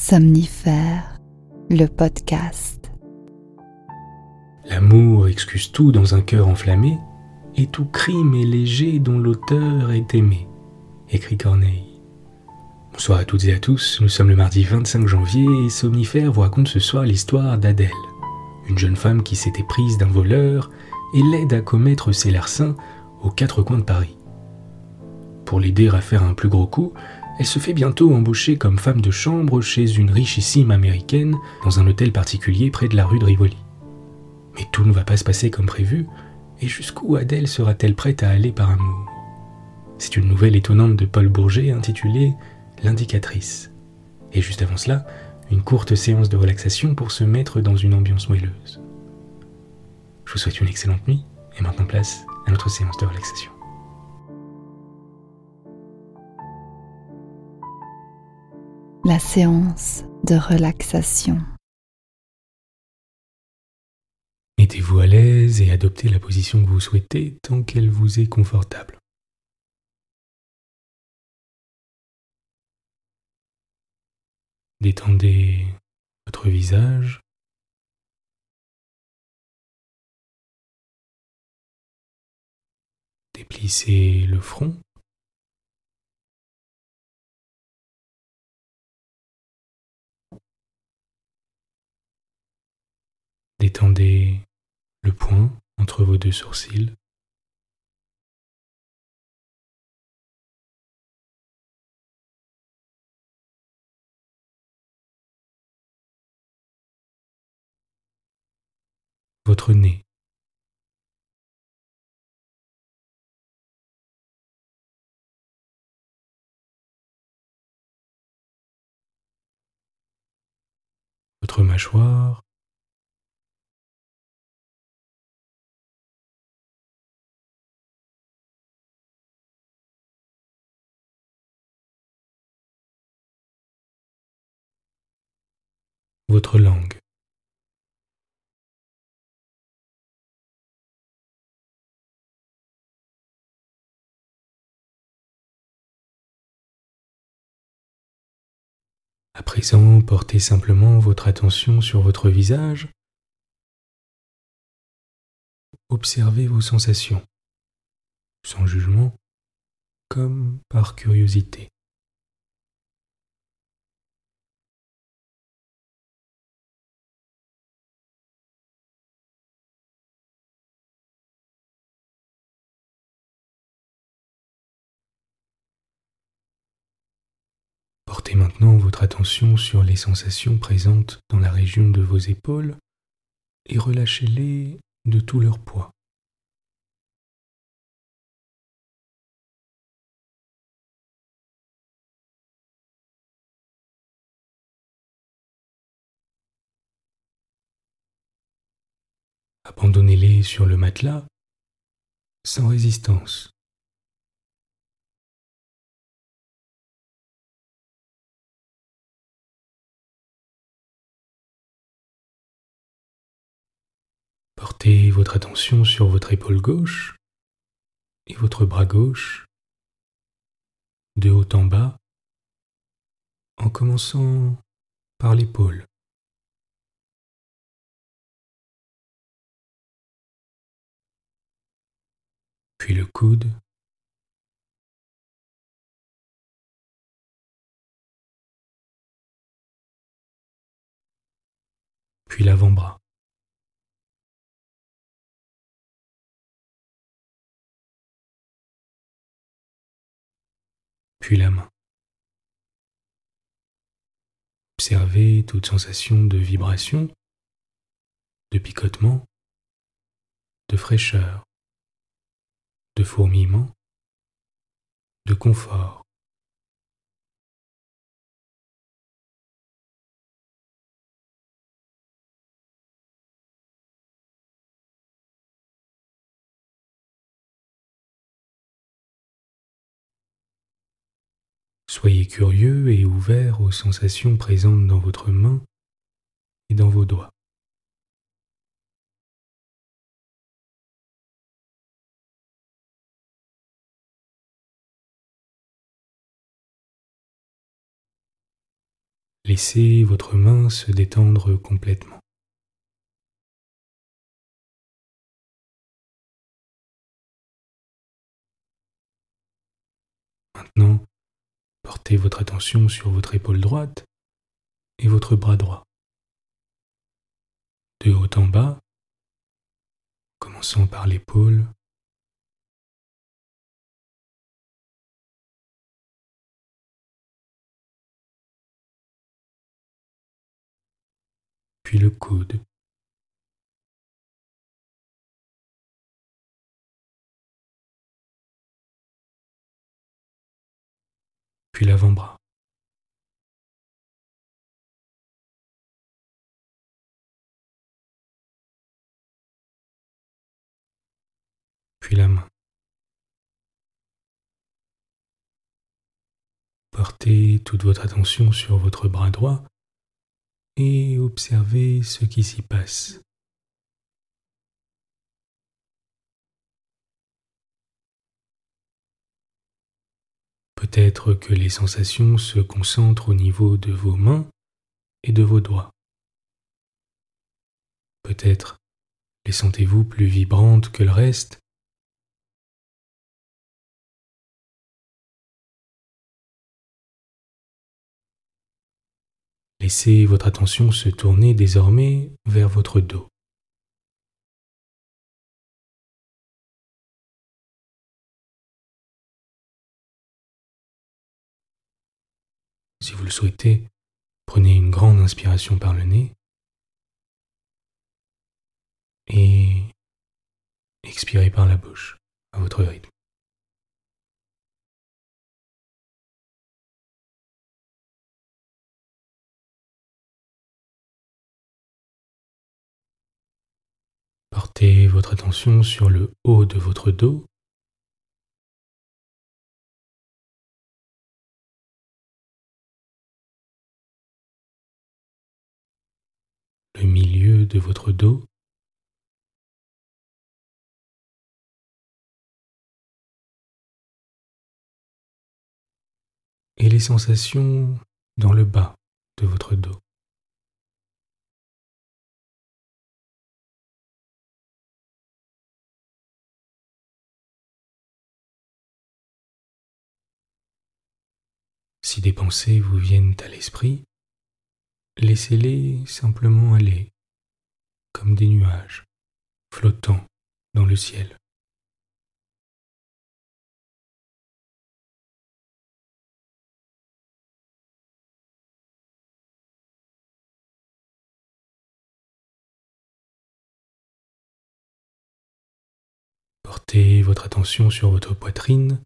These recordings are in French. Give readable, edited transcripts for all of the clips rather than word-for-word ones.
Somnifère, le podcast. L'amour excuse tout dans un cœur enflammé, et tout crime est léger dont l'auteur est aimé, écrit Corneille. Bonsoir à toutes et à tous, nous sommes le mardi 25 janvier et Somnifère vous raconte ce soir l'histoire d'Adèle, une jeune femme qui s'était prise d'un voleur et l'aide à commettre ses larcins aux quatre coins de Paris. Pour l'aider à faire un plus gros coup, elle se fait bientôt embaucher comme femme de chambre chez une richissime américaine dans un hôtel particulier près de la rue de Rivoli. Mais tout ne va pas se passer comme prévu, et jusqu'où Adèle sera-t-elle prête à aller par amour ? C'est une nouvelle étonnante de Paul Bourget intitulée « L'indicatrice ». Et juste avant cela, une courte séance de relaxation pour se mettre dans une ambiance moelleuse. Je vous souhaite une excellente nuit, et maintenant place à notre séance de relaxation. La séance de relaxation. Mettez-vous à l'aise et adoptez la position que vous souhaitez tant qu'elle vous est confortable. Détendez votre visage. Déplissez le front. Détendez le poing entre vos deux sourcils. Votre nez. Votre mâchoire. Votre langue. À présent, portez simplement votre attention sur votre visage. Observez vos sensations, sans jugement, comme par curiosité. Portez maintenant votre attention sur les sensations présentes dans la région de vos épaules et relâchez-les de tout leur poids. Abandonnez-les sur le matelas, sans résistance. Portez votre attention sur votre épaule gauche et votre bras gauche, de haut en bas, en commençant par l'épaule. Puis le coude, puis l'avant-bras. Puis la main. Observez toute sensation de vibration, de picotement, de fraîcheur, de fourmillement, de confort. Soyez curieux et ouvert aux sensations présentes dans votre main et dans vos doigts. Laissez votre main se détendre complètement. Maintenant, portez votre attention sur votre épaule droite et votre bras droit. De haut en bas, commençant par l'épaule, puis le coude, puis l'avant-bras, puis la main. Portez toute votre attention sur votre bras droit et observez ce qui s'y passe. Peut-être que les sensations se concentrent au niveau de vos mains et de vos doigts. Peut-être les sentez-vous plus vibrantes que le reste. Laissez votre attention se tourner désormais vers votre dos. Si vous le souhaitez, prenez une grande inspiration par le nez et expirez par la bouche à votre rythme. Portez votre attention sur le haut de votre dos, le milieu de votre dos, et les sensations dans le bas de votre dos. Si des pensées vous viennent à l'esprit, laissez-les simplement aller, comme des nuages, flottant dans le ciel. Portez votre attention sur votre poitrine,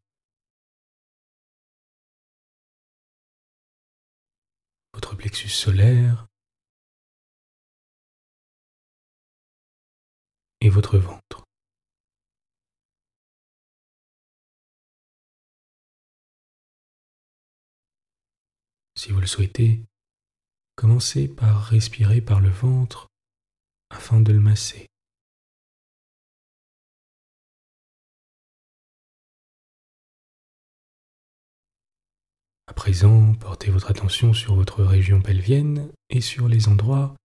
votre plexus solaire et votre ventre. Si vous le souhaitez, commencez par respirer par le ventre afin de le masser. À présent, portez votre attention sur votre région pelvienne et sur les endroits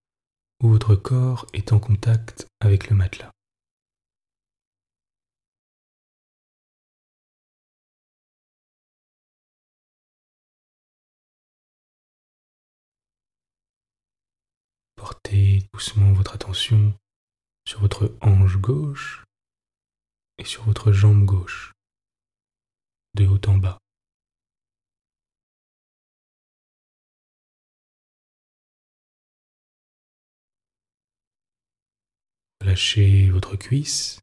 où votre corps est en contact avec le matelas. Portez doucement votre attention sur votre hanche gauche et sur votre jambe gauche, de haut en bas. Lâchez votre cuisse,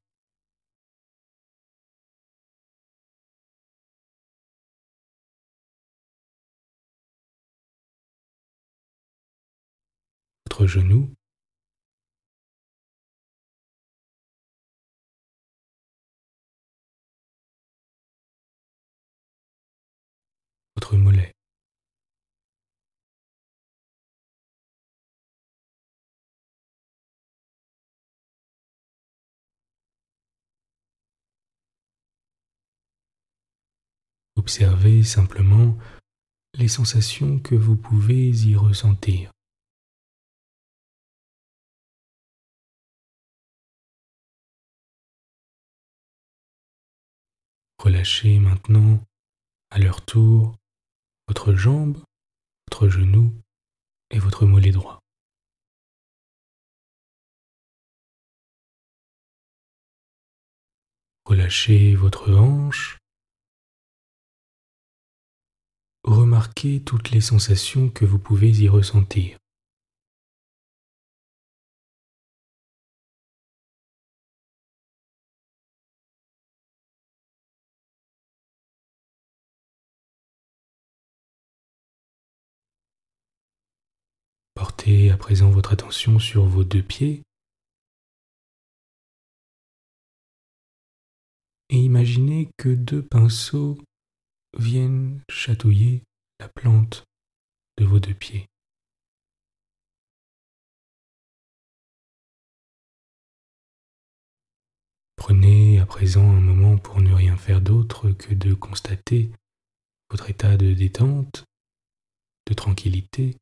votre genou, votre mollet. Observez simplement les sensations que vous pouvez y ressentir. Relâchez maintenant, à leur tour, votre jambe, votre genou et votre mollet droit. Relâchez votre hanche. Remarquez toutes les sensations que vous pouvez y ressentir. Portez à présent votre attention sur vos deux pieds et imaginez que deux pinceaux viennent chatouiller la plante de vos deux pieds. Prenez à présent un moment pour ne rien faire d'autre que de constater votre état de détente, de tranquillité,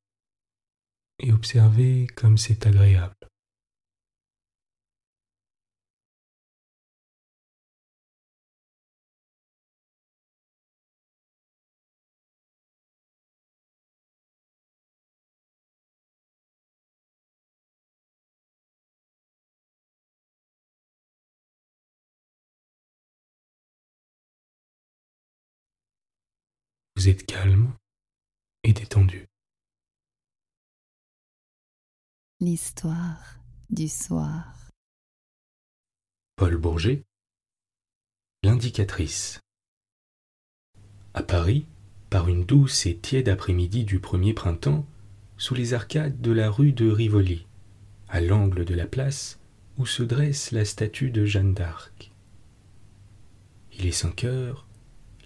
et observez comme c'est agréable. Vous êtes calme et détendu. L'histoire du soir. Paul Bourget, l'indicatrice. À Paris, par une douce et tiède après-midi du premier printemps, sous les arcades de la rue de Rivoli, à l'angle de la place où se dresse la statue de Jeanne d'Arc. Il est 5 heures,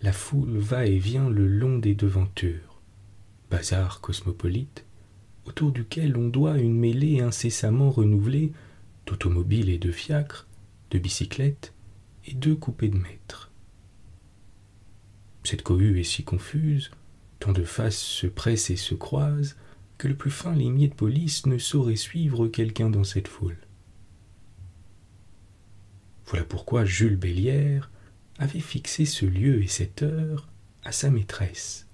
la foule va et vient le long des devantures, bazar cosmopolite, autour duquel on doit une mêlée incessamment renouvelée d'automobiles et de fiacres, de bicyclettes et de coupés de maîtres. Cette cohue est si confuse, tant de faces se pressent et se croisent, que le plus fin limier de police ne saurait suivre quelqu'un dans cette foule. Voilà pourquoi Jules Bélière avait fixé ce lieu et cette heure à sa maîtresse.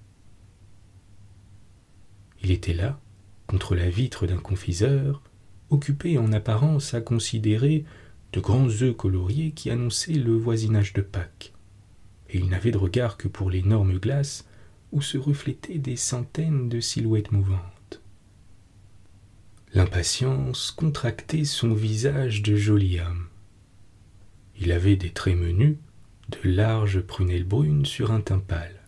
Il était là, contre la vitre d'un confiseur, occupé en apparence à considérer de grands œufs coloriés qui annonçaient le voisinage de Pâques, et il n'avait de regard que pour l'énorme glace où se reflétaient des centaines de silhouettes mouvantes. L'impatience contractait son visage de joli homme. Il avait des traits menus, de larges prunelles brunes sur un teint pâle.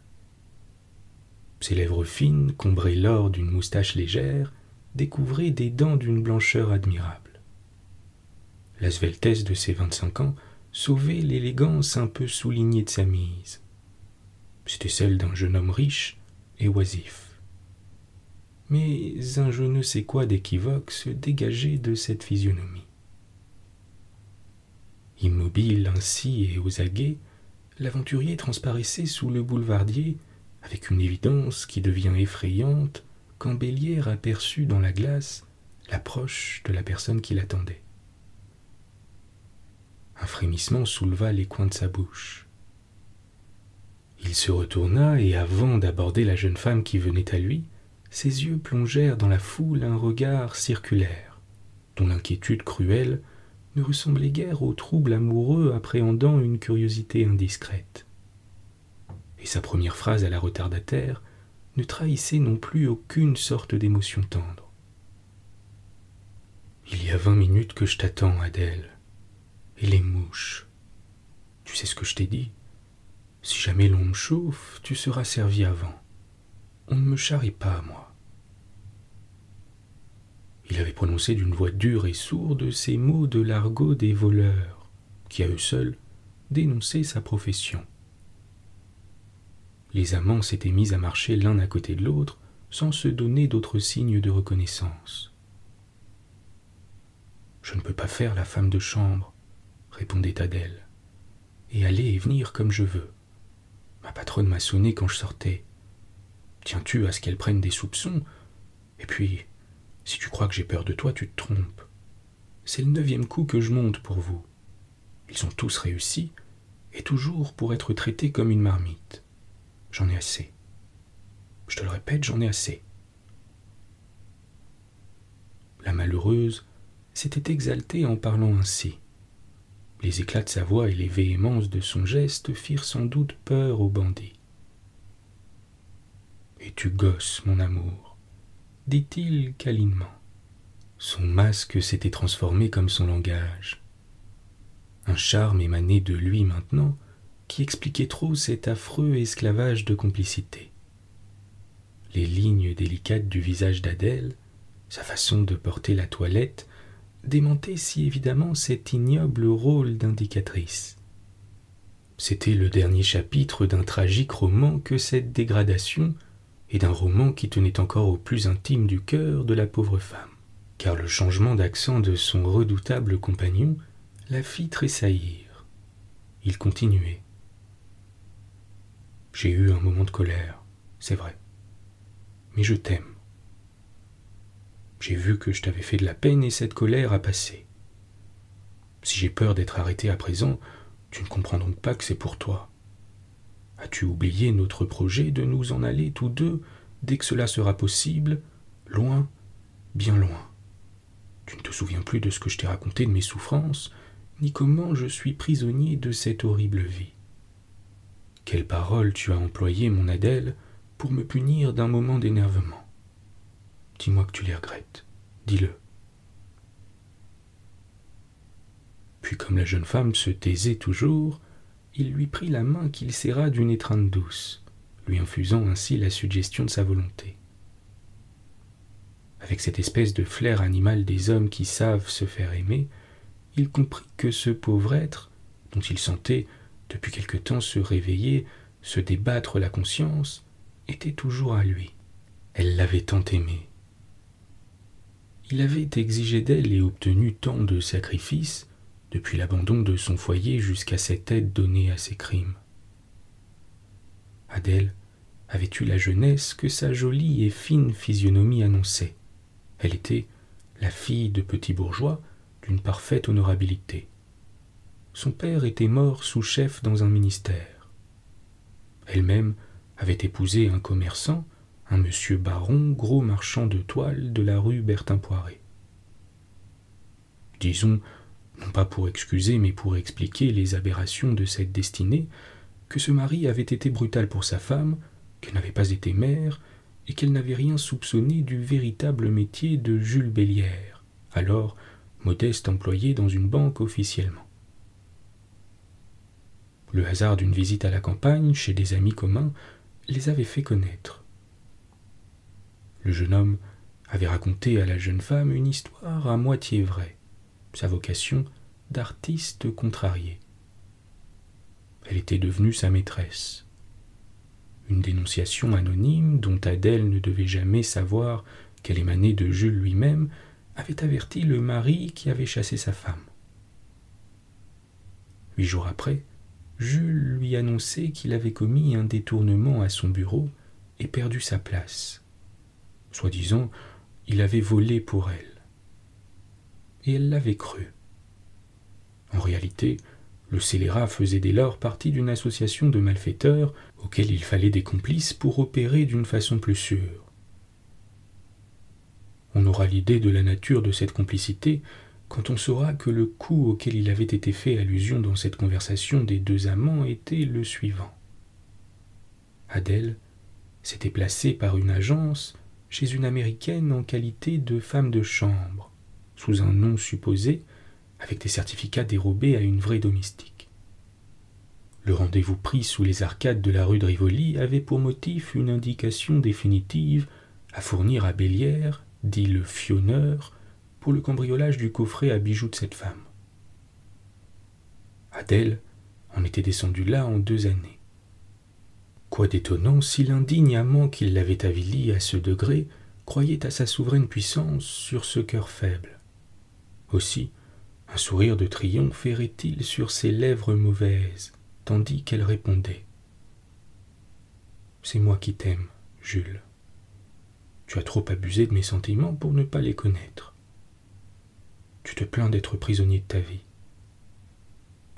Ses lèvres fines, combrées l'or d'une moustache légère, découvraient des dents d'une blancheur admirable. La sveltesse de ses 25 ans sauvait l'élégance un peu soulignée de sa mise. C'était celle d'un jeune homme riche et oisif. Mais un je ne sais quoi d'équivoque se dégageait de cette physionomie. Immobile ainsi et aux aguets, l'aventurier transparaissait sous le boulevardier avec une évidence qui devient effrayante quand Bélière aperçut dans la glace l'approche de la personne qui l'attendait. Un frémissement souleva les coins de sa bouche. Il se retourna et avant d'aborder la jeune femme qui venait à lui, ses yeux plongèrent dans la foule un regard circulaire, dont l'inquiétude cruelle ne ressemblait guère au trouble amoureux appréhendant une curiosité indiscrète. Et sa première phrase à la retardataire ne trahissait non plus aucune sorte d'émotion tendre. « Il y a 20 minutes que je t'attends, Adèle. Et les mouches. Tu sais ce que je t'ai dit? Si jamais l'on me chauffe, tu seras servi avant. On ne me charrie pas, moi. » Il avait prononcé d'une voix dure et sourde ces mots de l'argot des voleurs, qui à eux seuls dénonçaient sa profession. Les amants s'étaient mis à marcher l'un à côté de l'autre, sans se donner d'autres signes de reconnaissance. « Je ne peux pas faire la femme de chambre, » répondait Adèle, « et aller et venir comme je veux. Ma patronne m'a sonné quand je sortais. Tiens-tu à ce qu'elle prenne des soupçons? Et puis, si tu crois que j'ai peur de toi, tu te trompes. C'est le 9e coup que je monte pour vous. Ils ont tous réussi, et toujours pour être traités comme une marmite. J'en ai assez. Je te le répète, j'en ai assez. La malheureuse s'était exaltée en parlant ainsi. Les éclats de sa voix et les véhémences de son geste firent sans doute peur au bandit. « Et tu gosses, mon amour » dit-il câlinement. Son masque s'était transformé comme son langage. Un charme émanait de lui maintenant qui expliquait trop cet affreux esclavage de complicité. Les lignes délicates du visage d'Adèle, sa façon de porter la toilette, démentaient si évidemment cet ignoble rôle d'indicatrice. C'était le dernier chapitre d'un tragique roman que cette dégradation, et d'un roman qui tenait encore au plus intime du cœur de la pauvre femme, car le changement d'accent de son redoutable compagnon la fit tressaillir. Il continuait. « J'ai eu un moment de colère, c'est vrai, mais je t'aime. J'ai vu que je t'avais fait de la peine et cette colère a passé. Si j'ai peur d'être arrêté à présent, tu ne comprends donc pas que c'est pour toi. As-tu oublié notre projet de nous en aller tous deux, dès que cela sera possible, loin, bien loin? Tu ne te souviens plus de ce que je t'ai raconté de mes souffrances, ni comment je suis prisonnier de cette horrible vie. Quelles paroles tu as employées, mon Adèle, pour me punir d'un moment d'énervement. Dis-moi que tu les regrettes, dis-le. » Puis comme la jeune femme se taisait toujours, il lui prit la main qu'il serra d'une étreinte douce, lui infusant ainsi la suggestion de sa volonté. Avec cette espèce de flair animal des hommes qui savent se faire aimer, il comprit que ce pauvre être, dont il sentait depuis quelque temps se réveiller, se débattre la conscience, était toujours à lui. Elle l'avait tant aimé. Il avait exigé d'elle et obtenu tant de sacrifices, depuis l'abandon de son foyer jusqu'à cette aide donnée à ses crimes. Adèle avait eu la jeunesse que sa jolie et fine physionomie annonçait. Elle était la fille de petits bourgeois d'une parfaite honorabilité. Son père était mort sous-chef dans un ministère. Elle-même avait épousé un commerçant, un monsieur Baron, gros marchand de toile de la rue Bertin-Poiré. Disons, non pas pour excuser mais pour expliquer les aberrations de cette destinée, que ce mari avait été brutal pour sa femme, qu'elle n'avait pas été mère, et qu'elle n'avait rien soupçonné du véritable métier de Jules Bélière, alors modeste employé dans une banque officiellement. Le hasard d'une visite à la campagne, chez des amis communs, les avait fait connaître. Le jeune homme avait raconté à la jeune femme une histoire à moitié vraie, sa vocation d'artiste contrarié. Elle était devenue sa maîtresse. Une dénonciation anonyme, dont Adèle ne devait jamais savoir qu'elle émanait de Jules lui-même, avait averti le mari qui avait chassé sa femme. 8 jours après, Jules lui annonçait qu'il avait commis un détournement à son bureau et perdu sa place. Soi-disant, il avait volé pour elle. Et elle l'avait cru. En réalité, le scélérat faisait dès lors partie d'une association de malfaiteurs auxquels il fallait des complices pour opérer d'une façon plus sûre. On aura l'idée de la nature de cette complicité quand on saura que le coup auquel il avait été fait allusion dans cette conversation des deux amants était le suivant. Adèle s'était placée par une agence chez une Américaine en qualité de femme de chambre, sous un nom supposé, avec des certificats dérobés à une vraie domestique. Le rendez-vous pris sous les arcades de la rue de Rivoli avait pour motif une indication définitive à fournir à Bélière, dit le fionneur, pour le cambriolage du coffret à bijoux de cette femme. Adèle en était descendue là en 2 années. Quoi d'étonnant si l'indigne amant qui l'avait avilie à ce degré croyait à sa souveraine puissance sur ce cœur faible. Aussi, un sourire de triomphe errait-il sur ses lèvres mauvaises, tandis qu'elle répondait « C'est moi qui t'aime, Jules. Tu as trop abusé de mes sentiments pour ne pas les connaître. Tu te plains d'être prisonnier de ta vie.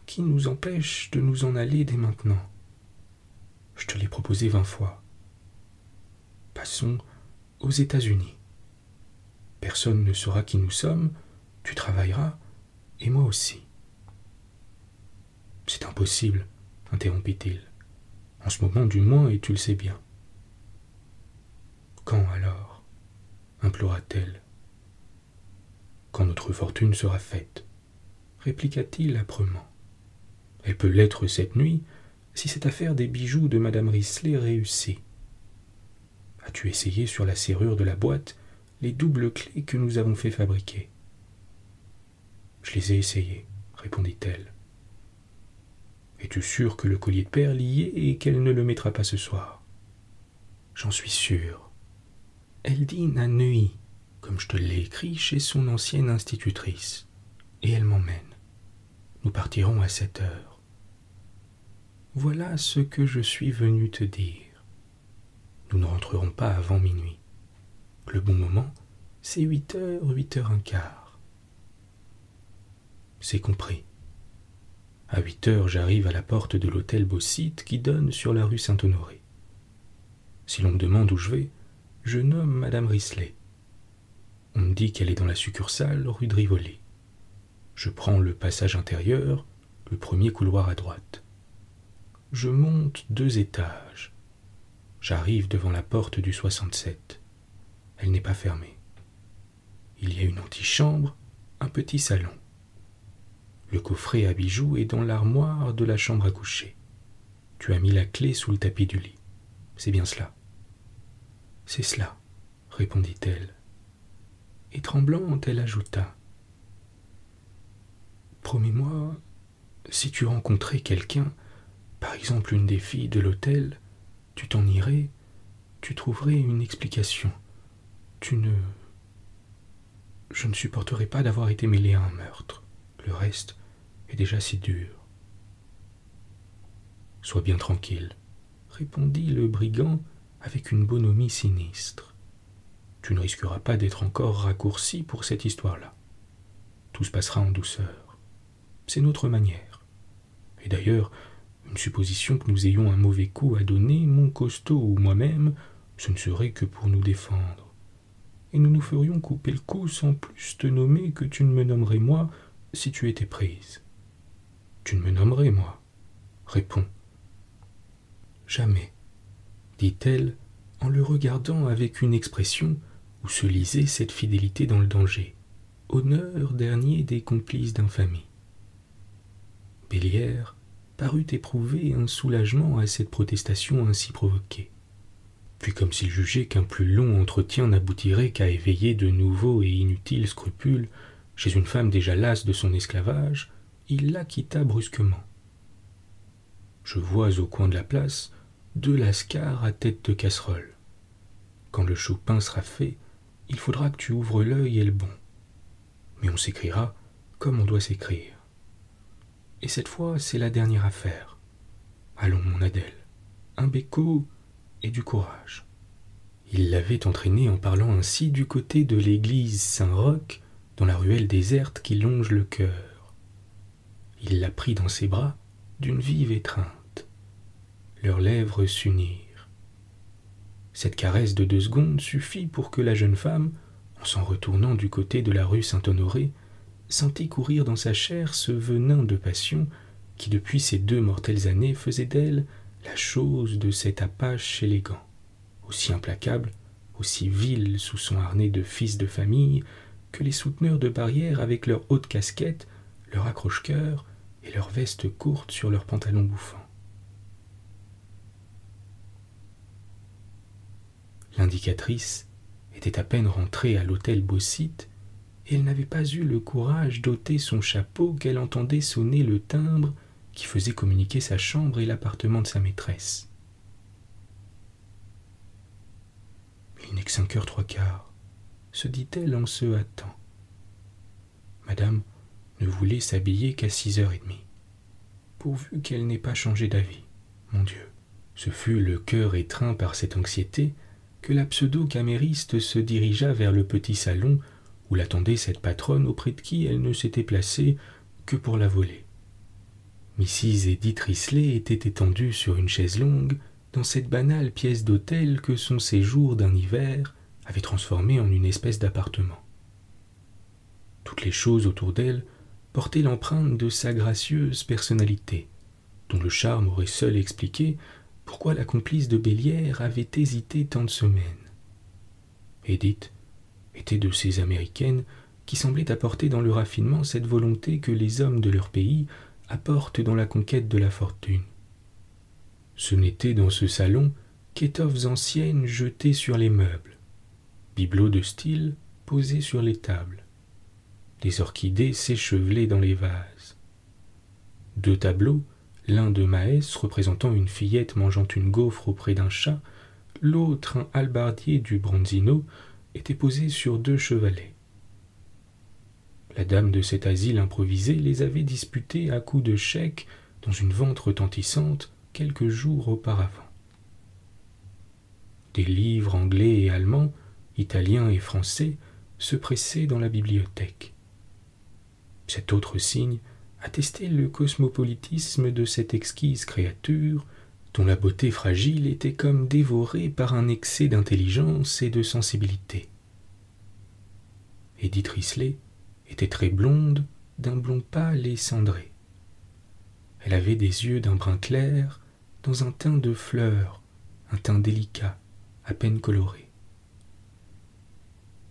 Qui nous empêche de nous en aller dès maintenant? Je te l'ai proposé 20 fois. Passons aux États-Unis. Personne ne saura qui nous sommes, tu travailleras, et moi aussi. C'est impossible, interrompit-il. En ce moment du moins, et tu le sais bien. Quand alors? Implora-t-elle. Quand notre fortune sera faite, répliqua-t-il âprement. Elle peut l'être cette nuit, si cette affaire des bijoux de madame Risley réussit. As-tu essayé sur la serrure de la boîte les doubles clés que nous avons fait fabriquer? Je les ai essayées, répondit-elle. Es-tu sûr que le collier de perles y est et qu'elle ne le mettra pas ce soir? J'en suis sûr. Elle dîne à Neuilly, comme je te l'ai écrit, chez son ancienne institutrice, et elle m'emmène. Nous partirons à 7 heures. Voilà ce que je suis venu te dire. Nous ne rentrerons pas avant minuit. Le bon moment, c'est 8 heures, 8h15. C'est compris. À 8 heures, j'arrive à la porte de l'hôtel Beausite qui donne sur la rue Saint-Honoré. Si l'on me demande où je vais, je nomme madame Risley. On me dit qu'elle est dans la succursale rue de Rivoli. Je prends le passage intérieur, le premier couloir à droite. Je monte 2 étages. J'arrive devant la porte du 67. Elle n'est pas fermée. Il y a une antichambre, un petit salon. Le coffret à bijoux est dans l'armoire de la chambre à coucher. Tu as mis la clé sous le tapis du lit. C'est bien cela. C'est cela, répondit-elle. Et tremblante, elle ajouta. Promets-moi, si tu rencontrais quelqu'un, par exemple une des filles de l'hôtel, tu t'en irais, tu trouverais une explication. Je ne supporterai pas d'avoir été mêlé à un meurtre. Le reste est déjà si dur. Sois bien tranquille, répondit le brigand avec une bonhomie sinistre. Tu ne risqueras pas d'être encore raccourci pour cette histoire-là. Tout se passera en douceur. C'est notre manière. Et d'ailleurs, une supposition que nous ayons un mauvais coup à donner, mon costaud ou moi-même, ce ne serait que pour nous défendre. Et nous nous ferions couper le cou sans plus te nommer que tu ne me nommerais moi si tu étais prise. Tu ne me nommerais moi. Réponds. Jamais, dit-elle en le regardant avec une expression où se lisait cette fidélité dans le danger, honneur dernier des complices d'infamie. Bélière parut éprouver un soulagement à cette protestation ainsi provoquée. Puis comme s'il jugeait qu'un plus long entretien n'aboutirait qu'à éveiller de nouveaux et inutiles scrupules chez une femme déjà lasse de son esclavage, il la quitta brusquement. Je vois au coin de la place 2 lascars à tête de casserole. Quand le chopin sera fait, il faudra que tu ouvres l'œil et le bon. Mais on s'écrira comme on doit s'écrire. Et cette fois, c'est la dernière affaire. Allons, mon Adèle, un bécot et du courage. Il l'avait entraînée en parlant ainsi du côté de l'église Saint-Roch, dans la ruelle déserte qui longe le chœur. Il la prit dans ses bras d'une vive étreinte. Leurs lèvres s'unirent. Cette caresse de 2 secondes suffit pour que la jeune femme, en s'en retournant du côté de la rue Saint-Honoré, sentit courir dans sa chair ce venin de passion qui, depuis ces 2 mortelles années, faisait d'elle la chose de cet apache élégant, aussi implacable, aussi vil sous son harnais de fils de famille, que les souteneurs de barrière avec leurs hautes casquettes, leurs accroche-cœurs et leurs vestes courtes sur leurs pantalons bouffants. L'indicatrice était à peine rentrée à l'hôtel Beausite, et elle n'avait pas eu le courage d'ôter son chapeau qu'elle entendait sonner le timbre qui faisait communiquer sa chambre et l'appartement de sa maîtresse. Il n'est que 5h03, se dit-elle en se hâtant. Madame ne voulait s'habiller qu'à 6h30, pourvu qu'elle n'ait pas changé d'avis. Mon Dieu, ce fut le cœur étreint par cette anxiété que la pseudo-camériste se dirigea vers le petit salon où l'attendait cette patronne auprès de qui elle ne s'était placée que pour la voler. Mrs. Edith Risley était étendue sur une chaise longue dans cette banale pièce d'hôtel que son séjour d'un hiver avait transformée en une espèce d'appartement. Toutes les choses autour d'elle portaient l'empreinte de sa gracieuse personnalité, dont le charme aurait seul expliqué pourquoi la complice de Bélière avait hésité tant de semaines. Edith était de ces Américaines qui semblaient apporter dans le raffinement cette volonté que les hommes de leur pays apportent dans la conquête de la fortune. Ce n'était dans ce salon qu'étoffes anciennes jetées sur les meubles, bibelots de style posés sur les tables, des orchidées s'échevelaient dans les vases. 2 tableaux, l'un de Maès représentant une fillette mangeant une gaufre auprès d'un chat, l'autre un hallebardier du Bronzino, étaient posés sur 2 chevalets. La dame de cet asile improvisé les avait disputés à coups de chèques dans une vente retentissante quelques jours auparavant. Des livres anglais et allemands, italiens et français se pressaient dans la bibliothèque. Cet autre signe attestait le cosmopolitisme de cette exquise créature dont la beauté fragile était comme dévorée par un excès d'intelligence et de sensibilité. Edith Risley était très blonde, d'un blond pâle et cendré. Elle avait des yeux d'un brun clair, dans un teint de fleurs, un teint délicat, à peine coloré.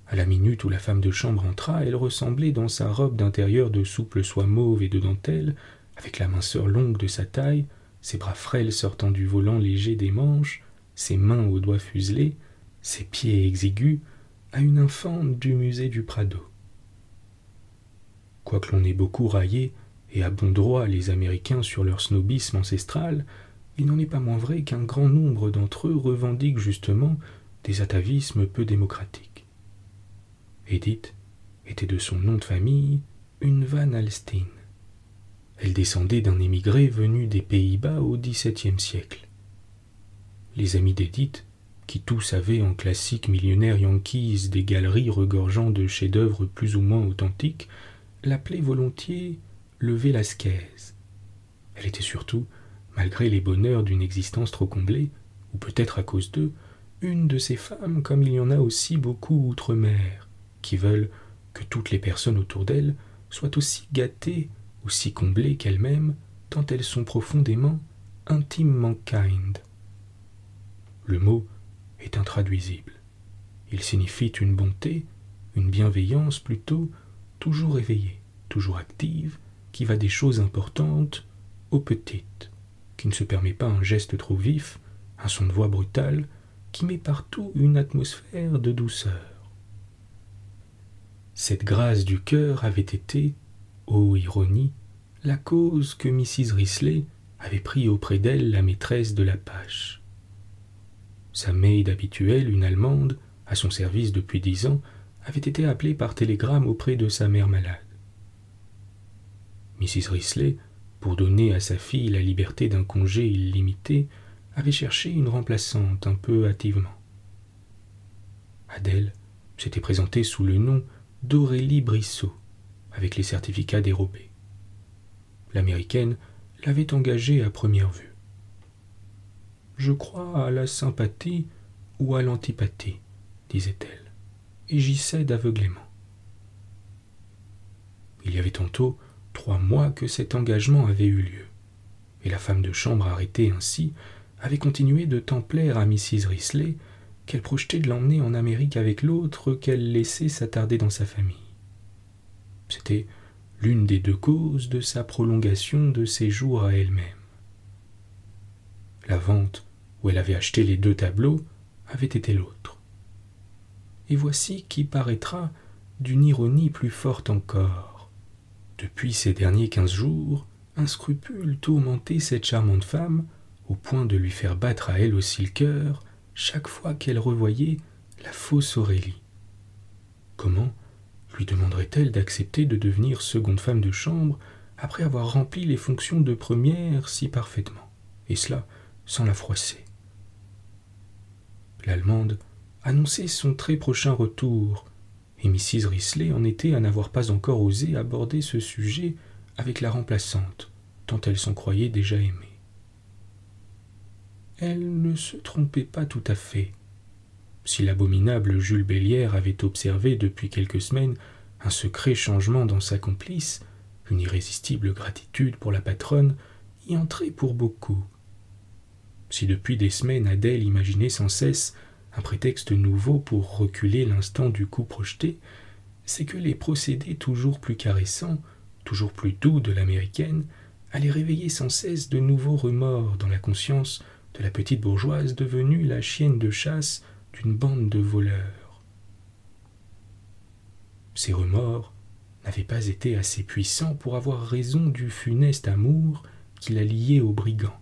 À la minute où la femme de chambre entra, elle ressemblait dans sa robe d'intérieur de souple soie mauve et de dentelle, avec la minceur longue de sa taille, ses bras frêles sortant du volant léger des manches, ses mains aux doigts fuselés, ses pieds exigus, à une infante du musée du Prado. Quoique l'on ait beaucoup raillé, et à bon droit, les Américains sur leur snobisme ancestral, il n'en est pas moins vrai qu'un grand nombre d'entre eux revendiquent justement des atavismes peu démocratiques. Edith était de son nom de famille une Van Alstyne. Elle descendait d'un émigré venu des Pays-Bas au XVIIe siècle. Les amis d'Edith, qui tous avaient en classiques millionnaires yankees des galeries regorgeant de chefs-d'œuvre plus ou moins authentiques, l'appelaient volontiers le Vélasquez. Elle était surtout, malgré les bonheurs d'une existence trop comblée, ou peut-être à cause d'eux, une de ces femmes comme il y en a aussi beaucoup outre-mer, qui veulent que toutes les personnes autour d'elles soient aussi gâtées, aussi comblées qu'elles-mêmes, tant elles sont profondément, intimement kind. Le mot est intraduisible. Il signifie une bonté, une bienveillance plutôt, toujours éveillée, toujours active, qui va des choses importantes aux petites, qui ne se permet pas un geste trop vif, un son de voix brutal, qui met partout une atmosphère de douceur. Cette grâce du cœur avait été, ô ironie, la cause que Mrs. Risley avait pris auprès d'elle la maîtresse de la Pache. Sa maid habituelle, une Allemande, à son service depuis 10 ans, avait été appelée par télégramme auprès de sa mère malade. Mrs. Risley, pour donner à sa fille la liberté d'un congé illimité, avait cherché une remplaçante un peu hâtivement. Adèle s'était présentée sous le nom d'Aurélie Brissot, avec les certificats dérobés. L'américaine l'avait engagée à première vue. « Je crois à la sympathie ou à l'antipathie, disait-elle, et j'y cède aveuglément. » Il y avait tantôt 3 mois que cet engagement avait eu lieu, et la femme de chambre arrêtée ainsi avait continué de tant plaire à Mrs. Risley qu'elle projetait de l'emmener en Amérique avec l'autre qu'elle laissait s'attarder dans sa famille. C'était l'une des 2 causes de sa prolongation de séjour à elle-même. La vente où elle avait acheté les 2 tableaux avait été l'autre. Et voici qui paraîtra d'une ironie plus forte encore. Depuis ces derniers 15 jours, un scrupule tourmentait cette charmante femme au point de lui faire battre à elle aussi le cœur chaque fois qu'elle revoyait la fausse Aurélie. Comment lui demanderait-elle d'accepter de devenir seconde femme de chambre après avoir rempli les fonctions de première si parfaitement, et cela sans la froisser? L'Allemande annonçait son très prochain retour, et Mrs. Risley en était à n'avoir pas encore osé aborder ce sujet avec la remplaçante, tant elle s'en croyait déjà aimée. Elle ne se trompait pas tout à fait. Si l'abominable Jules Bellière avait observé depuis quelques semaines un secret changement dans sa complice, une irrésistible gratitude pour la patronne y entrait pour beaucoup. Si depuis des semaines Adèle imaginait sans cesse un prétexte nouveau pour reculer l'instant du coup projeté, c'est que les procédés toujours plus caressants, toujours plus doux de l'américaine allaient réveiller sans cesse de nouveaux remords dans la conscience de la petite bourgeoise devenue la chienne de chasse d'une bande de voleurs. Ces remords n'avaient pas été assez puissants pour avoir raison du funeste amour qui la liait aux brigands,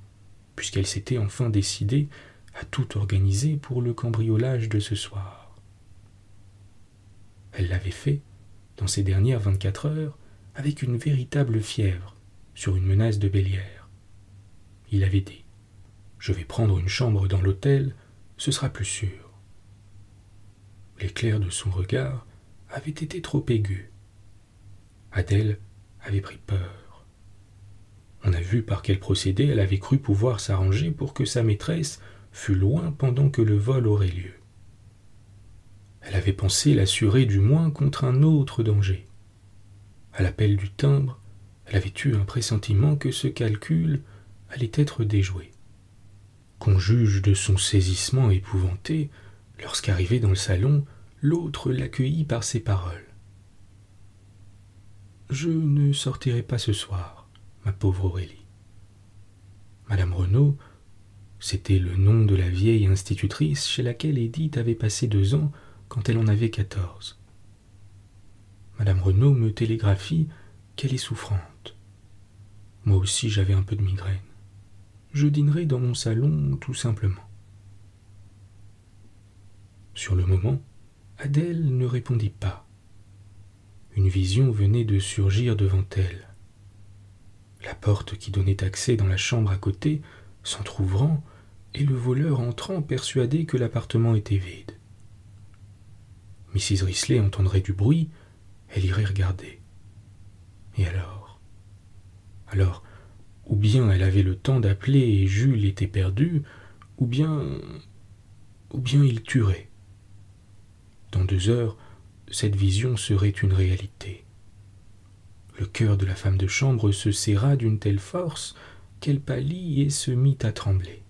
puisqu'elle s'était enfin décidée à tout organiser pour le cambriolage de ce soir. Elle l'avait fait, dans ces dernières 24 heures, avec une véritable fièvre, sur une menace de Bellière. Il avait dit « Je vais prendre une chambre dans l'hôtel, ce sera plus sûr. » L'éclair de son regard avait été trop aigu. Adèle avait pris peur. On a vu par quel procédé elle avait cru pouvoir s'arranger pour que sa maîtresse fût loin pendant que le vol aurait lieu. Elle avait pensé l'assurer du moins contre un autre danger. À l'appel du timbre, elle avait eu un pressentiment que ce calcul allait être déjoué. Qu'on juge de son saisissement épouvanté, lorsqu'arrivé dans le salon, l'autre l'accueillit par ces paroles. « Je ne sortirai pas ce soir, ma pauvre Aurélie. » Madame Renaud, c'était le nom de la vieille institutrice chez laquelle Édith avait passé 2 ans quand elle en avait 14. Madame Renaud me télégraphie qu'elle est souffrante. Moi aussi j'avais un peu de migraine. Je dînerai dans mon salon tout simplement. Sur le moment, Adèle ne répondit pas. Une vision venait de surgir devant elle. La porte qui donnait accès dans la chambre à côté s'entr'ouvrant et le voleur entrant persuadé que l'appartement était vide. Mrs. Risley entendrait du bruit, elle irait regarder. Et alors, ou bien elle avait le temps d'appeler et Jules était perdu, ou bien il tuerait. Dans 2 heures, cette vision serait une réalité. Le cœur de la femme de chambre se serra d'une telle force qu'elle pâlit et se mit à trembler.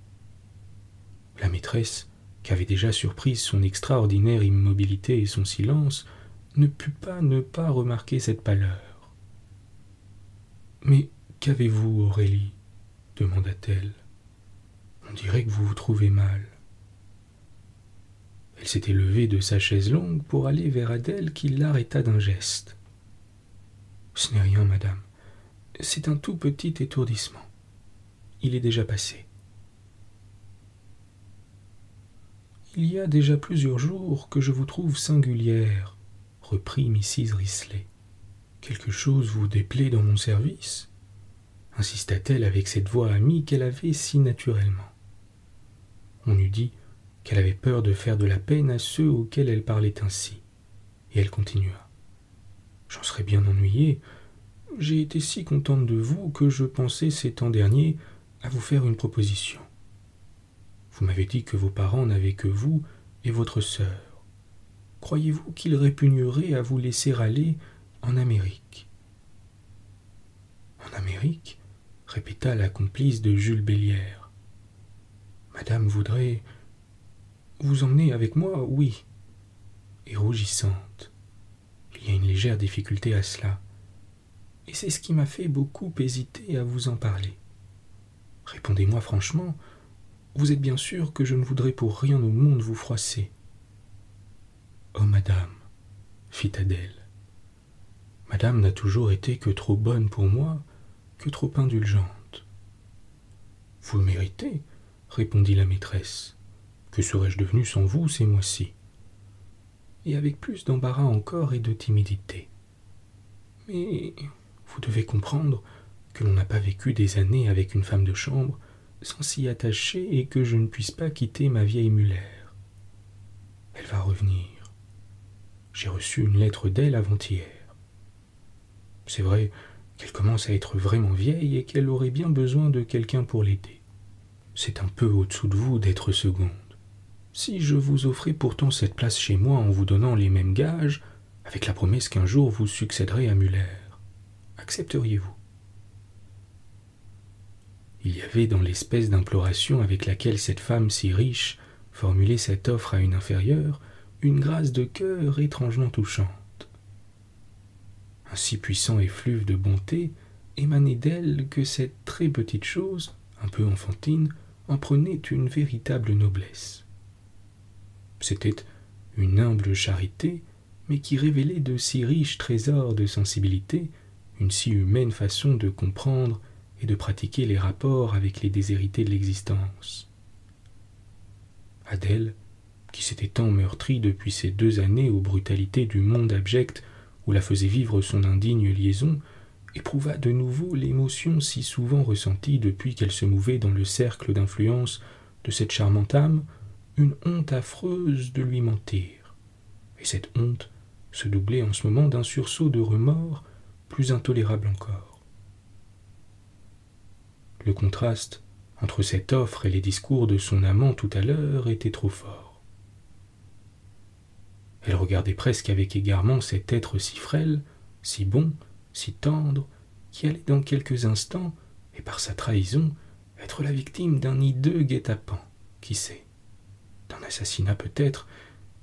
La maîtresse, qu'avait déjà surprise son extraordinaire immobilité et son silence, ne put pas ne pas remarquer cette pâleur. « Mais qu'avez-vous, Aurélie » demanda-t-elle. « On dirait que vous vous trouvez mal. » Elle s'était levée de sa chaise longue pour aller vers Adèle qui l'arrêta d'un geste. « Ce n'est rien, madame. C'est un tout petit étourdissement. Il est déjà passé. » « Il y a déjà plusieurs jours que je vous trouve singulière, » reprit Mrs. Risley. « Quelque chose vous déplaît dans mon service ?» insista-t-elle avec cette voix amie qu'elle avait si naturellement. On eût dit qu'elle avait peur de faire de la peine à ceux auxquels elle parlait ainsi, et elle continua. « J'en serais bien ennuyée. J'ai été si contente de vous que je pensais ces temps derniers à vous faire une proposition. Vous m'avez dit que vos parents n'avaient que vous et votre sœur. Croyez-vous qu'ils répugneraient à vous laisser aller en Amérique ?» « En Amérique ?» répéta la complice de Jules Bellière. « Madame voudrait vous emmener avec moi, oui. » Et rougissante. « Il y a une légère difficulté à cela. Et c'est ce qui m'a fait beaucoup hésiter à vous en parler. Répondez-moi franchement, vous êtes bien sûr que je ne voudrais pour rien au monde vous froisser. »« Oh, madame, » fit Adèle, « madame n'a toujours été que trop bonne pour moi, que trop indulgente. »« Vous le méritez, » répondit la maîtresse. « Que serais-je devenue sans vous ces mois-ci ?» Et avec plus d'embarras encore et de timidité. « Mais vous devez comprendre que l'on n'a pas vécu des années avec une femme de chambre sans s'y attacher et que je ne puisse pas quitter ma vieille Muller. » Elle va revenir. J'ai reçu une lettre d'elle avant-hier. C'est vrai qu'elle commence à être vraiment vieille et qu'elle aurait bien besoin de quelqu'un pour l'aider. C'est un peu au-dessous de vous d'être seconde. Si je vous offrais pourtant cette place chez moi en vous donnant les mêmes gages, avec la promesse qu'un jour vous succéderez à Muller, accepteriez-vous ? Il y avait dans l'espèce d'imploration avec laquelle cette femme si riche formulait cette offre à une inférieure une grâce de cœur étrangement touchante. Un si puissant effluve de bonté émanait d'elle que cette très petite chose, un peu enfantine, en prenait une véritable noblesse. C'était une humble charité, mais qui révélait de si riches trésors de sensibilité, une si humaine façon de comprendre et de pratiquer les rapports avec les déshérités de l'existence. Adèle, qui s'était tant meurtrie depuis ces 2 années aux brutalités du monde abject où la faisait vivre son indigne liaison, éprouva de nouveau l'émotion si souvent ressentie depuis qu'elle se mouvait dans le cercle d'influence de cette charmante âme, une honte affreuse de lui mentir. Et cette honte se doublait en ce moment d'un sursaut de remords plus intolérable encore. Le contraste entre cette offre et les discours de son amant tout à l'heure était trop fort. Elle regardait presque avec égarement cet être si frêle, si bon, si tendre, qui allait dans quelques instants, et par sa trahison, être la victime d'un hideux guet-apens, qui sait, d'un assassinat peut-être,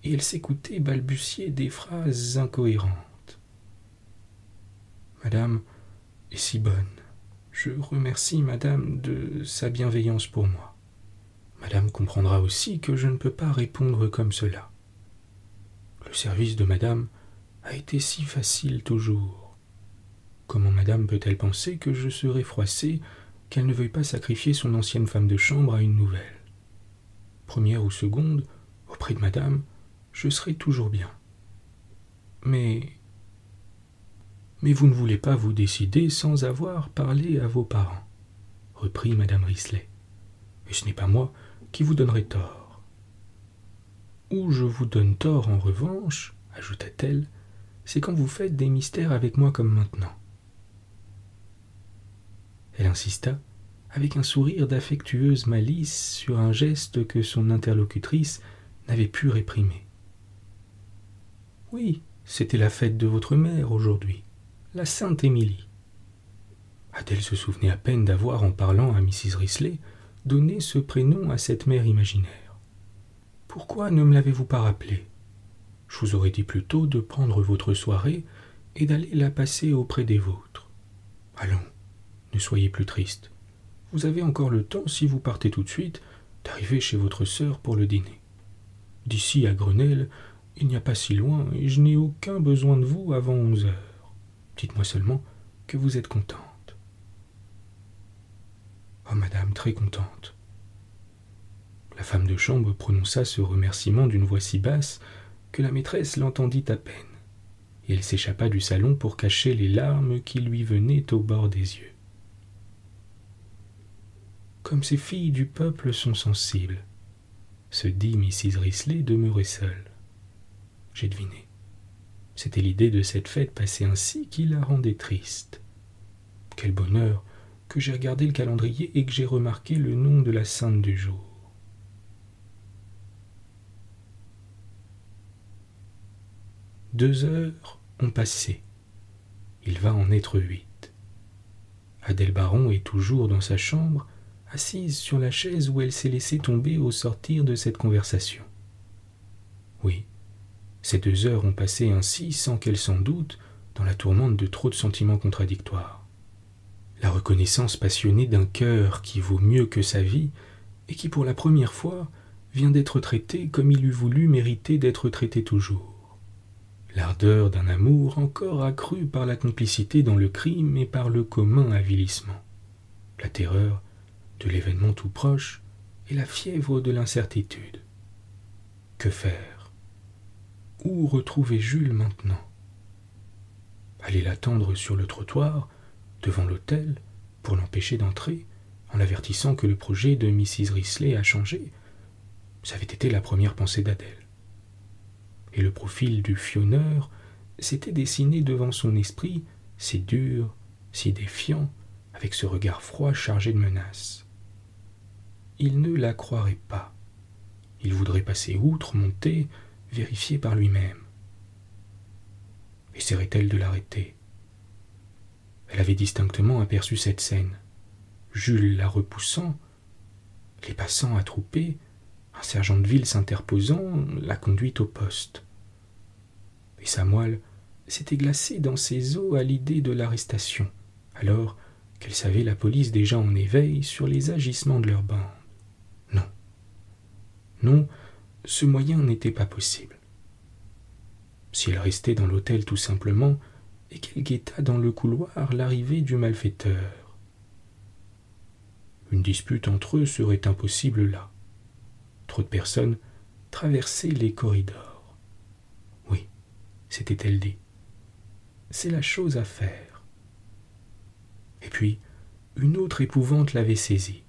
et elle s'écoutait balbutier des phrases incohérentes. « Madame est si bonne. Je remercie Madame de sa bienveillance pour moi. Madame comprendra aussi que je ne peux pas répondre comme cela. Le service de Madame a été si facile toujours. Comment Madame peut-elle penser que je serai froissé, qu'elle ne veuille pas sacrifier son ancienne femme de chambre à une nouvelle? Première ou seconde, auprès de Madame, je serai toujours bien. Mais vous ne voulez pas vous décider sans avoir parlé à vos parents, reprit Madame Risley. Et ce n'est pas moi qui vous donnerai tort. Où je vous donne tort en revanche, ajouta-t-elle, c'est quand vous faites des mystères avec moi comme maintenant. Elle insista, avec un sourire d'affectueuse malice, sur un geste que son interlocutrice n'avait pu réprimer. Oui, c'était la fête de votre mère aujourd'hui, la Sainte Émilie. Adèle se souvenait à peine d'avoir, en parlant à Mrs. Risley, donné ce prénom à cette mère imaginaire. Pourquoi ne me l'avez-vous pas rappelé? Je vous aurais dit plutôt de prendre votre soirée et d'aller la passer auprès des vôtres. Allons, ne soyez plus triste. Vous avez encore le temps, si vous partez tout de suite, d'arriver chez votre sœur pour le dîner. D'ici à Grenelle, il n'y a pas si loin, et je n'ai aucun besoin de vous avant 11 heures. Dites-moi seulement que vous êtes contente. Oh, madame, très contente. La femme de chambre prononça ce remerciement d'une voix si basse que la maîtresse l'entendit à peine, et elle s'échappa du salon pour cacher les larmes qui lui venaient au bord des yeux. Comme ces filles du peuple sont sensibles, se dit Mrs. Risley demeurée seule. J'ai deviné. C'était l'idée de cette fête passée ainsi qui la rendait triste. Quel bonheur que j'ai regardé le calendrier et que j'ai remarqué le nom de la sainte du jour. Deux heures ont passé. Il va en être 8. Adèle Baron est toujours dans sa chambre, assise sur la chaise où elle s'est laissée tomber au sortir de cette conversation. Oui, ces 2 heures ont passé ainsi sans qu'elle s'en doute, dans la tourmente de trop de sentiments contradictoires. La reconnaissance passionnée d'un cœur qui vaut mieux que sa vie et qui pour la première fois vient d'être traité comme il eût voulu mériter d'être traité toujours. L'ardeur d'un amour encore accru par la complicité dans le crime et par le commun avilissement. La terreur de l'événement tout proche et la fièvre de l'incertitude. Que faire? Où retrouver Jules maintenant? Aller l'attendre sur le trottoir, devant l'hôtel, pour l'empêcher d'entrer, en l'avertissant que le projet de Mrs. Risley a changé? Ça avait été la première pensée d'Adèle. et le profil du fionneur s'était dessiné devant son esprit, si dur, si défiant, avec ce regard froid chargé de menaces. Il ne la croirait pas. Il voudrait passer outre, monter, vérifier par lui-même. Essaierait-elle de l'arrêter? Elle avait distinctement aperçu cette scène. Jules la repoussant, les passants attroupés, un sergent de ville s'interposant, la conduite au poste. Et sa moelle s'était glacée dans ses os à l'idée de l'arrestation, alors qu'elle savait la police déjà en éveil sur les agissements de leur bande. Non. Non, ce moyen n'était pas possible. Si elle restait dans l'hôtel tout simplement, et qu'elle guetta dans le couloir l'arrivée du malfaiteur. Une dispute entre eux serait impossible là. Trop de personnes traversaient les corridors. Oui, s'était-elle dit. C'est la chose à faire. Et puis, une autre épouvante l'avait saisie.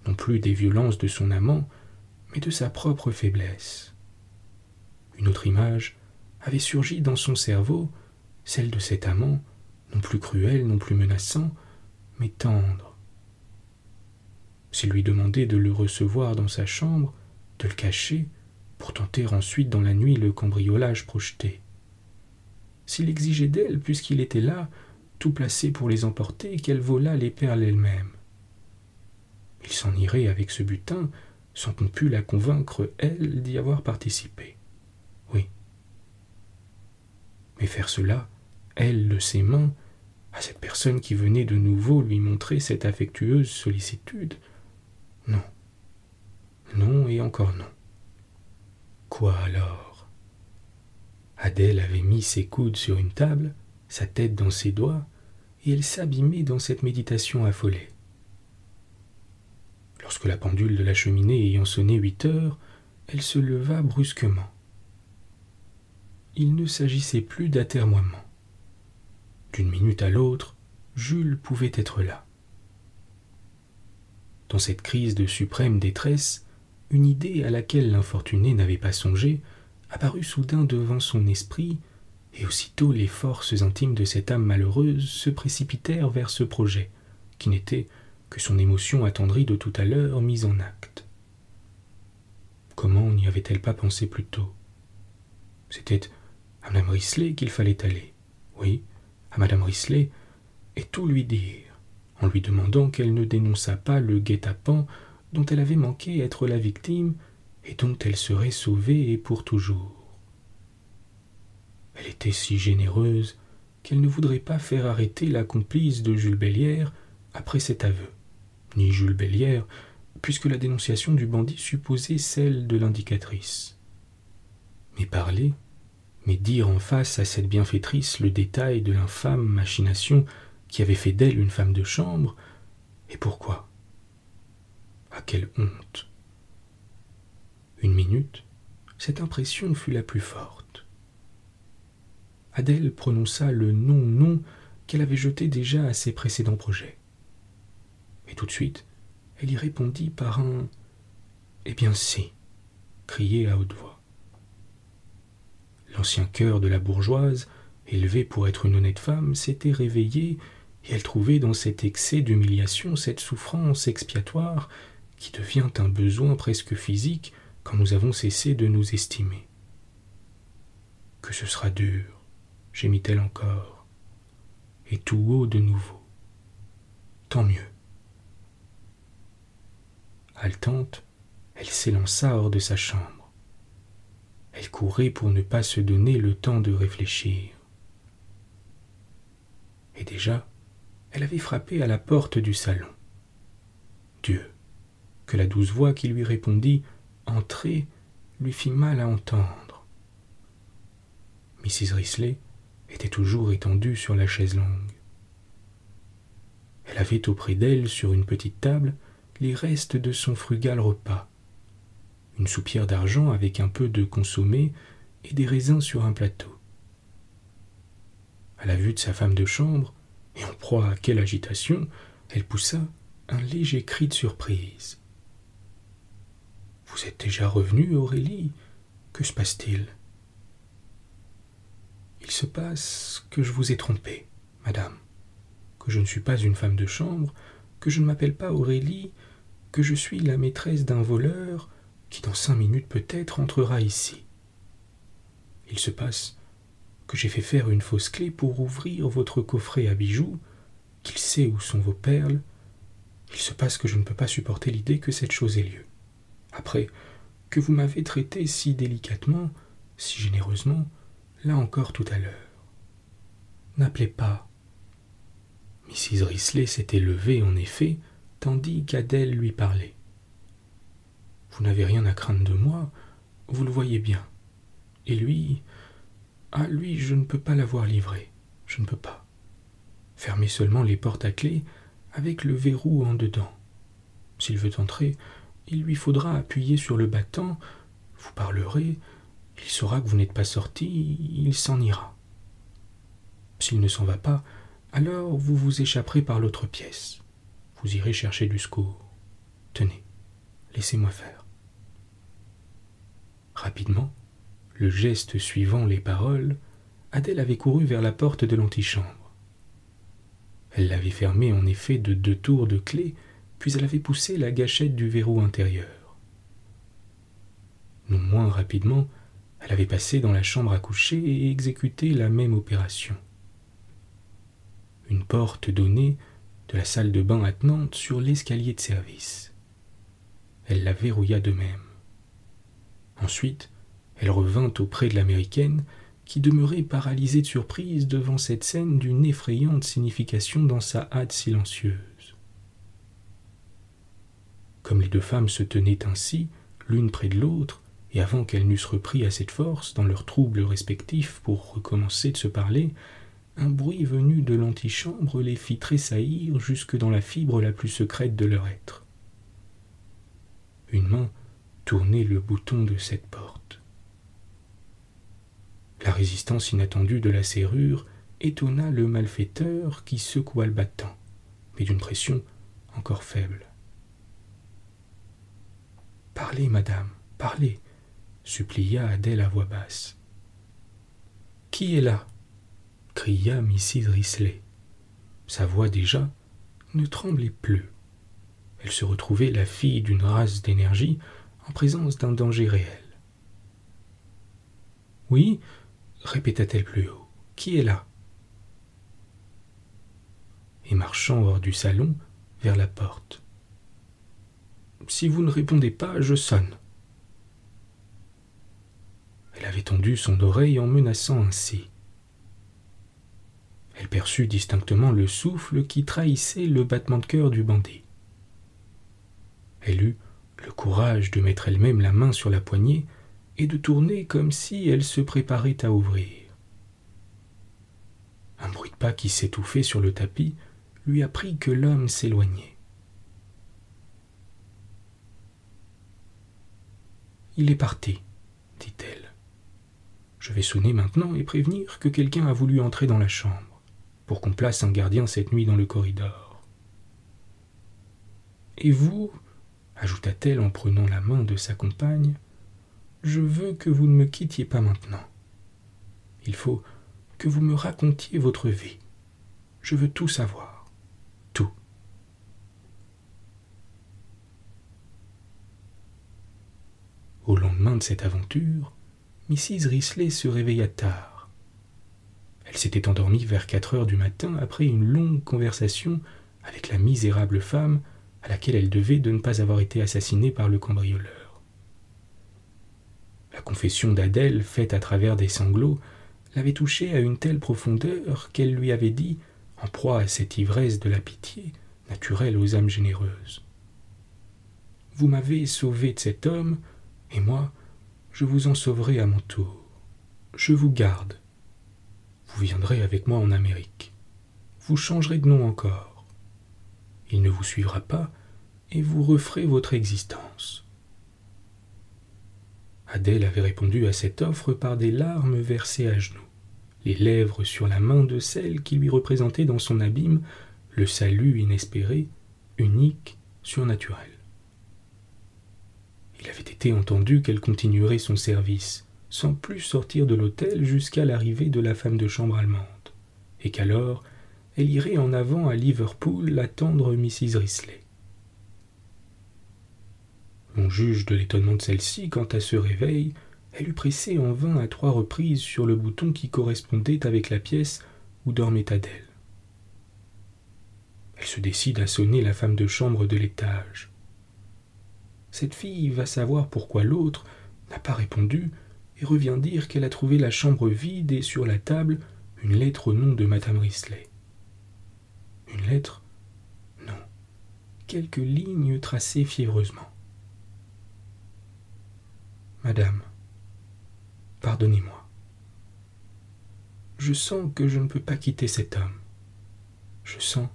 Non plus des violences de son amant, mais de sa propre faiblesse. Une autre image avait surgi dans son cerveau, celle de cet amant, non plus cruel, non plus menaçant, mais tendre. S'il lui demandait de le recevoir dans sa chambre, de le cacher, pour tenter ensuite dans la nuit le cambriolage projeté. S'il exigeait d'elle, puisqu'il était là, tout placé pour les emporter, qu'elle volât les perles elle-même. Il s'en irait avec ce butin, sans qu'on pût la convaincre, elle, d'y avoir participé. Oui. Mais faire cela, elle, de ses mains, à cette personne qui venait de nouveau lui montrer cette affectueuse sollicitude, non. Non et encore non. Quoi alors? Adèle avait mis ses coudes sur une table, sa tête dans ses doigts, et elle s'abîmait dans cette méditation affolée. Lorsque la pendule de la cheminée ayant sonné 8 heures, elle se leva brusquement. Il ne s'agissait plus d'atermoiement. D'une minute à l'autre, Jules pouvait être là. Dans cette crise de suprême détresse, une idée à laquelle l'infortuné n'avait pas songé apparut soudain devant son esprit, et aussitôt les forces intimes de cette âme malheureuse se précipitèrent vers ce projet, qui n'était que son émotion attendrie de tout à l'heure mise en acte. Comment n'y avait-elle pas pensé plus tôt? C'était à Madame Risley qu'il fallait aller. Oui, à Madame Risley, et tout lui dire, en lui demandant qu'elle ne dénonçât pas le guet-apens dont elle avait manqué être la victime et dont elle serait sauvée et pour toujours. Elle était si généreuse qu'elle ne voudrait pas faire arrêter la complice de Jules Bellière après cet aveu, ni Jules Bellière, puisque la dénonciation du bandit supposait celle de l'indicatrice. Mais parler, mais dire en face à cette bienfaitrice le détail de l'infâme machination qui avait fait d'elle une femme de chambre, et pourquoi? Ah, quelle honte! Une minute, cette impression fut la plus forte. Adèle prononça le non qu'elle avait jeté déjà à ses précédents projets. Et tout de suite, elle y répondit par un « Eh bien si !» crié à haute voix. L'ancien cœur de la bourgeoise, élevé pour être une honnête femme, s'était réveillé, et elle trouvait dans cet excès d'humiliation cette souffrance expiatoire qui devient un besoin presque physique quand nous avons cessé de nous estimer. « Que ce sera dur !» gémit-elle encore, et tout haut de nouveau. « Tant mieux !» Haletante, elle s'élança hors de sa chambre. Elle courait pour ne pas se donner le temps de réfléchir. Et déjà, elle avait frappé à la porte du salon. Dieu, que la douce voix qui lui répondit « Entrez » lui fit mal à entendre. Mrs. Risley était toujours étendue sur la chaise longue. Elle avait auprès d'elle, sur une petite table, les restes de son frugal repas. Une soupière d'argent avec un peu de consommé et des raisins sur un plateau. À la vue de sa femme de chambre, et en proie à quelle agitation, elle poussa un léger cri de surprise. « Vous êtes déjà revenue, Aurélie? Que se passe-t-il » se passe que je vous ai trompé, madame, que je ne suis pas une femme de chambre, que je ne m'appelle pas Aurélie, que je suis la maîtresse d'un voleur qui dans 5 minutes peut-être entrera ici. Il se passe que j'ai fait faire une fausse clé pour ouvrir votre coffret à bijoux, qu'il sait où sont vos perles. Il se passe que je ne peux pas supporter l'idée que cette chose ait lieu. Après que vous m'avez traité si délicatement, si généreusement, là encore tout à l'heure. N'appelez pas. Mrs. Risley s'était levée, en effet, tandis qu'Adèle lui parlait. Vous n'avez rien à craindre de moi, vous le voyez bien. Et lui, lui, je ne peux pas l'avoir livré, je ne peux pas. Fermez seulement les portes à clé avec le verrou en dedans. S'il veut entrer, il lui faudra appuyer sur le battant, vous parlerez, il saura que vous n'êtes pas sorti, il s'en ira. S'il ne s'en va pas, alors vous vous échapperez par l'autre pièce. Vous irez chercher du secours. Tenez, laissez-moi faire. Rapidement, le geste suivant les paroles, Adèle avait couru vers la porte de l'antichambre. Elle l'avait fermée en effet de 2 tours de clé, puis elle avait poussé la gâchette du verrou intérieur. Non moins rapidement, elle avait passé dans la chambre à coucher et exécuté la même opération. Une porte donnait de la salle de bain attenante sur l'escalier de service. Elle la verrouilla de même. Ensuite, elle revint auprès de l'américaine, qui demeurait paralysée de surprise devant cette scène d'une effrayante signification dans sa hâte silencieuse. Comme les 2 femmes se tenaient ainsi, l'une près de l'autre, et avant qu'elles n'eussent repris assez de force dans leurs troubles respectifs pour recommencer de se parler, un bruit venu de l'antichambre les fit tressaillir jusque dans la fibre la plus secrète de leur être. Une main tournait le bouton de cette porte. La résistance inattendue de la serrure étonna le malfaiteur qui secoua le battant, mais d'une pression encore faible. « Parlez, madame, parlez !» supplia Adèle à voix basse. « Qui est là ?» cria Mrs. Risley. Sa voix déjà ne tremblait plus. Elle se retrouvait la fille d'une race d'énergie en présence d'un danger réel. « Oui, répéta-t-elle plus haut, qui est là ?» Et marchant hors du salon, vers la porte. « Si vous ne répondez pas, je sonne. » Elle avait tendu son oreille en menaçant ainsi. Elle perçut distinctement le souffle qui trahissait le battement de cœur du bandit. Elle eut le courage de mettre elle-même la main sur la poignée et de tourner comme si elle se préparait à ouvrir. Un bruit de pas qui s'étouffait sur le tapis lui apprit que l'homme s'éloignait. « Il est parti, dit-elle. Je vais sonner maintenant et prévenir que quelqu'un a voulu entrer dans la chambre, pour qu'on place un gardien cette nuit dans le corridor. Et vous, ajouta-t-elle en prenant la main de sa compagne, je veux que vous ne me quittiez pas maintenant. Il faut que vous me racontiez votre vie. Je veux tout savoir. Tout. » Au lendemain de cette aventure, Mrs. Risley se réveilla tard. Elle s'était endormie vers 4 heures du matin après une longue conversation avec la misérable femme à laquelle elle devait de ne pas avoir été assassinée par le cambrioleur. La confession d'Adèle, faite à travers des sanglots, l'avait touchée à une telle profondeur qu'elle lui avait dit, en proie à cette ivresse de la pitié, naturelle aux âmes généreuses. « Vous m'avez sauvé de cet homme, et moi, je vous en sauverai à mon tour. Je vous garde. Vous viendrez avec moi en Amérique. Vous changerez de nom encore. Il ne vous suivra pas, et vous referez votre existence. » Adèle avait répondu à cette offre par des larmes versées à genoux, les lèvres sur la main de celle qui lui représentait dans son abîme le salut inespéré, unique, surnaturel. Il avait été entendu qu'elle continuerait son service, sans plus sortir de l'hôtel jusqu'à l'arrivée de la femme de chambre allemande, et qu'alors elle irait en avant à Liverpool attendre Mrs. Risley. On juge de l'étonnement de celle-ci quant à ce réveil. Elle eut pressé en vain à 3 reprises sur le bouton qui correspondait avec la pièce où dormait Adèle. Elle se décide à sonner la femme de chambre de l'étage. Cette fille va savoir pourquoi l'autre n'a pas répondu et revient dire qu'elle a trouvé la chambre vide et sur la table une lettre au nom de Madame Risley. Une lettre? Non. Quelques lignes tracées fiévreusement. Madame, pardonnez-moi. Je sens que je ne peux pas quitter cet homme. Je sens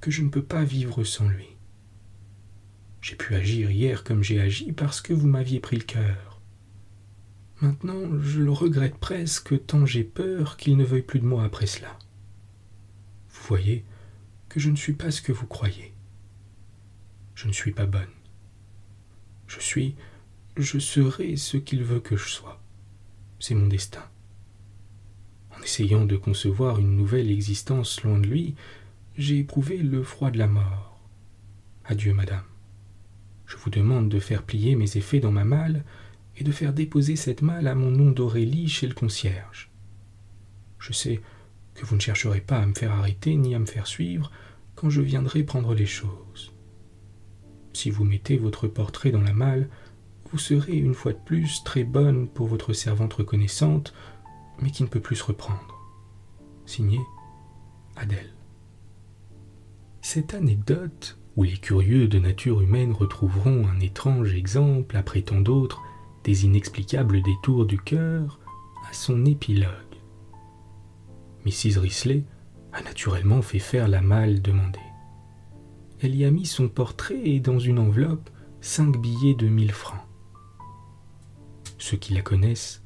que je ne peux pas vivre sans lui. J'ai pu agir hier comme j'ai agi parce que vous m'aviez pris le cœur. Maintenant, je le regrette presque tant j'ai peur qu'il ne veuille plus de moi après cela. Vous voyez que je ne suis pas ce que vous croyez. Je ne suis pas bonne. Je serai ce qu'il veut que je sois. C'est mon destin. En essayant de concevoir une nouvelle existence loin de lui, j'ai éprouvé le froid de la mort. Adieu, madame. Je vous demande de faire plier mes effets dans ma malle et de faire déposer cette malle à mon nom d'Aurélie chez le concierge. Je sais que vous ne chercherez pas à me faire arrêter ni à me faire suivre quand je viendrai prendre les choses. Si vous mettez votre portrait dans la malle, vous serez une fois de plus très bonne pour votre servante reconnaissante, mais qui ne peut plus se reprendre. Signé Adèle. Cette anecdote, où les curieux de nature humaine retrouveront un étrange exemple après tant d'autres des inexplicables détours du cœur, a son épilogue. Mrs. Risley a naturellement fait faire la malle demandée. Elle y a mis son portrait et dans une enveloppe 5 billets de 1000 francs. Ceux qui la connaissent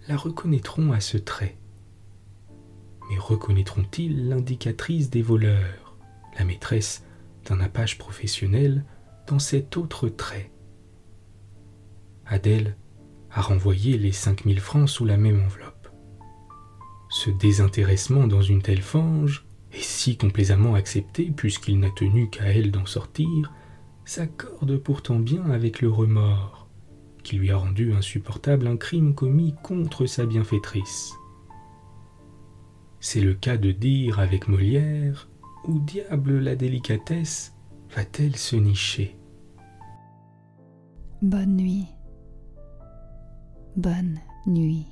la reconnaîtront à ce trait. Mais reconnaîtront-ils l'indicatrice des voleurs, la maîtresse d'un apache professionnel, dans cet autre trait? Adèle a renvoyé les 5000 francs sous la même enveloppe. Ce désintéressement dans une telle fange, et si complaisamment accepté puisqu'il n'a tenu qu'à elle d'en sortir, s'accorde pourtant bien avec le remords qui lui a rendu insupportable un crime commis contre sa bienfaitrice. C'est le cas de dire avec Molière « Où diable la délicatesse va-t-elle se nicher ?» Bonne nuit. Bonne nuit.